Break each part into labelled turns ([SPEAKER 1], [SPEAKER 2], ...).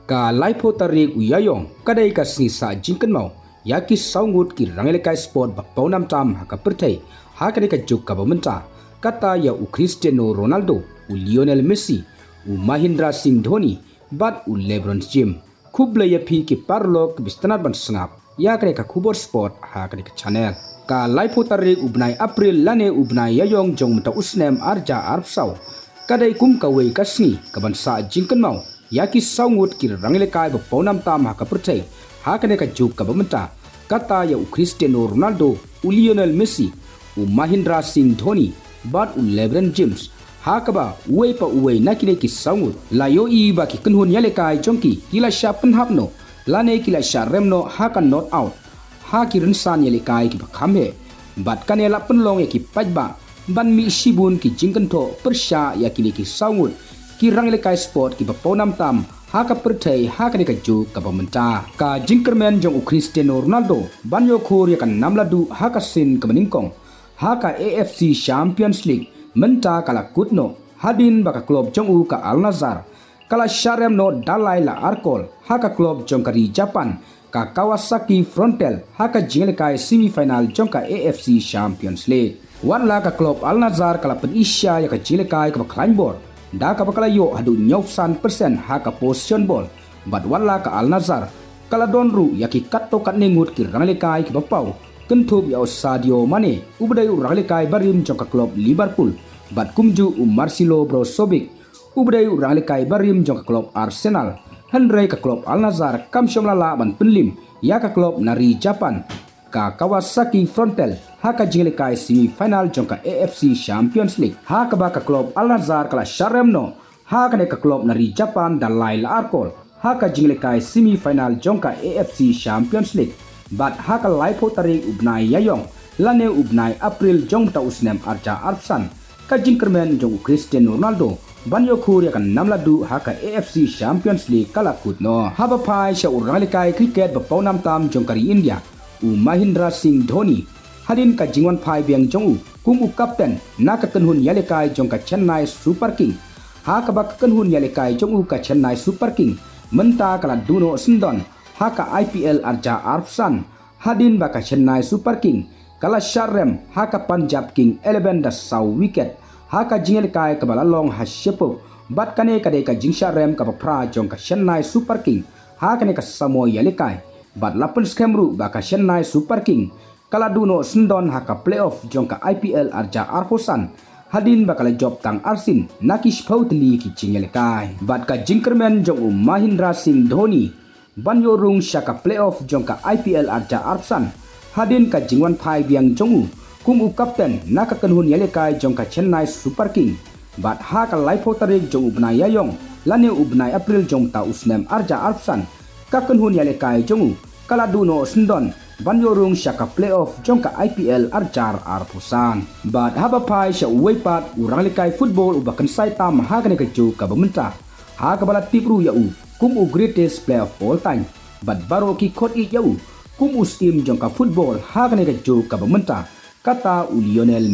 [SPEAKER 1] ka laipo tarik uyayong kadai ka sisa jingkan mau yaki saungut ki rangelkai sport ba paunam tam haka pertai hakane ka juk ka bamenta kata ya u Cristiano Ronaldo u Lionel Messi u Mahendra Singh Dhoni bat u LeBron James kuble ya pi ki parlok bistanat ban sengap yakane ka kubor sport hakane ka channel ka laipo tarik ubnai April lane ubnai yayong jong mata usnem arja arpsau kadai kum kawai kasni kabansa jingkan mau yaki saungut ki rangelkai ba paunam tam haka pertai hakane ka juk ka bamenta kata ya u Cristiano Ronaldo u Lionel Messi u Mahendra Singh Dhoni bat u LeBron James hakaba uwe pa uwe nakine ki saungut layo i ba ki kunhun yalekai jongki kila sha penhapno lane kila sha remno haka not out haki rinsan yalekai ki bakhamhe bat kanela penlong ya ki pajba ban mi shibun ki jingkan tho persha ya kini ki saungut ki rangelkai sport ki baponam tam haka pertai haka ne ka ju ka bamenta ka jingkermen jong u Cristiano Ronaldo banyo khur ya kan namladu haka sin ka meningkong haka AFC Champions League menta kala kutno hadin baka klub jong u ka Al Nassr kala sharem no dalai la arkol haka klub jong kari Japan ka Kawasaki Frontale haka jinglekai semifinal jong ka AFC Champions League wanla ka klub Al Nassr kala penisya ya ka jinglekai ka kleinbor da ka bakala yo hadu nyausan persen haka position ball bat wanla ka Al Nassr kala donru yaki katto kat nengut ki ranglelekai ki bapau kentup ya Sadio Mane ubdai ranglelekai barim jong ka klub Liverpool bat kumju Marcelo Brozovic ubdai ranglelekai barim jong ka klub Arsenal Henry ka klub Al Nassr kam shomlala ban penlim ya ka klub nari Japan ka Kawasaki Frontale haka jinglekai semifinal jong ka AFC Champions League haka ba ka klub Al Nassr kala sharemno haka ne ka klub nari Japan dalai la arkol haka jinglekai semifinal jong ka AFC Champions League bat haka laipo tarik ubnai yayong lane ubnai April jong ta usnem arja arpsan ka jingkermen jong Cristiano Ronaldo banyo khur ya kan namladu haka AFC Champions League kala kutno haba pai sha uranglekai cricket ba paunam tam jong kari India u Mahendra Singh Dhoni hadin ka jingwan phai biang jong u kum u captain na ka kanhun yalekai jong ka Chennai Super King ha ka ba kanhun yalekai jong u ka Chennai Super King menta kala duno sindon ha ka IPL arja arpsan hadin ba ka Chennai Super King kala sharem ha ka Punjab King 11 da saw wicket ha ka jinglekai ka balalong ha shepo bat kane ka de ka jingsharem ka pra jong ka Chennai Super King ha kane ka samo yalekai bat lapen skemru baka Chennai Super King kala duno sendon haka playoff jong ka IPL arja arposan hadin bakala job tang arsin nakish pautli ki chingelekai bat ka jingkermen jong Mahendra Singh Dhoni banyo rung shaka playoff jong ka IPL arja arpsan hadin ka jingwan phai biang jong kum u captain naka kanhun yelekai jong ka Chennai Super King bat haka laipo tarik jong ubnai yayong lane ubnai April jong ta usnem arja arpsan ka kanhun yalekai jong kala duno sendon banyorung shaka playoff jong ka IPL arjar arpusan bat haba pai sha uwepat uranglekai football ubakan saitam hakane ka ju ka bamenta ha ka bala tipru ya u kum u greatest player of all time bat baro ki khot i ya u kum u steam jong ka football hakane ka ju ka bamenta kata u Lionel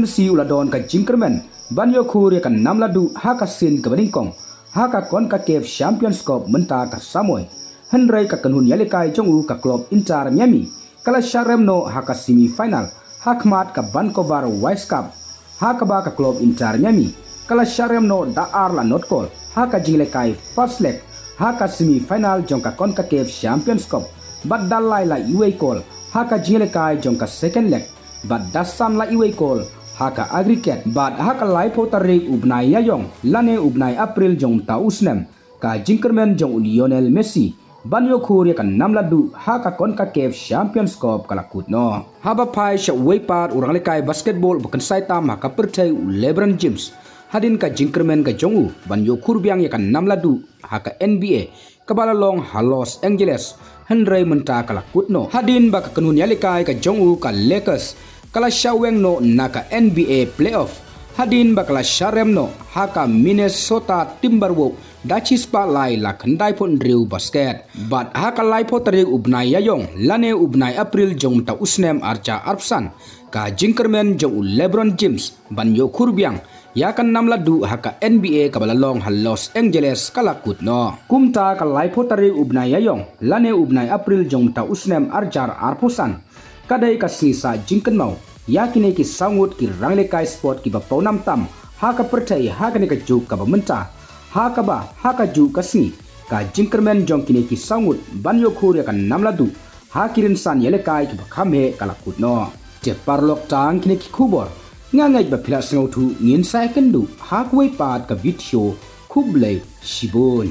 [SPEAKER 1] Messi uladon ka jingkermen banyo khur ya kan namladu haka sin ka baningkong haka kon ka CAF Champions Cup menta ka samoy Henry ka kanhun yalekai jong u ka klub Inter Miami kala sharemno haka semifinal hakmat ka Vancouver White Cup haka ba ka klub Inter Miami kala sharemno da arla notkol haka jinglekai first leg haka semifinal jong ka CONCACAF Champions Cup bat dalai la iwe call haka jinglekai jong ka second leg bat dasan la iwe call haka aggregate bat haka laipo tarik ubnai yayong lane ubnai April jong ta usnem ka jingkermen jong Lionel Messi banyo khur ya kan namladu haka CONCACAF Champions Cup kala kutno haba pai sha weipat uranglekai basketball bukan saitam haka pertai LeBron James hadin ka jingkermen ka jongu banyo khur biang ya kan namladu haka NBA kabala long ha Los Angeles Henry menta kala kutno hadin baka kanun yalekai ka jongu ka Lakers kala shaweng no naka NBA playoff hadin bakala sharemno haka Minnesota Timberwolves dachis pa lai la khandai phon riu basket but haka lai pho tarik ubnai yayong lane ubnai April jong ta snem archa arpsan ka jinkerman jong LeBron James ban yo khurbiang yakan namladu haka NBA kabalalong hal Los Angeles kalakut no kumta ka lai pho tarik ubnai yayong lane ubnai April jong ta snem arjar arposan kadai ka sisa jingkan mau yakine ki sangut ki rangle kai sport ki bapaunam tam haka percaya haka ne ka juk ka mynta haka ba haka ju kasni ka jinkerman jong kine ki sangut banyo khur ya kan namladu hakirin san yele kai ki bakhamhe kalakut no je parlok tang kine ki khubor ngangai ba phila sngau thu ngin sai kan du hakwai pat ka video khublei shibon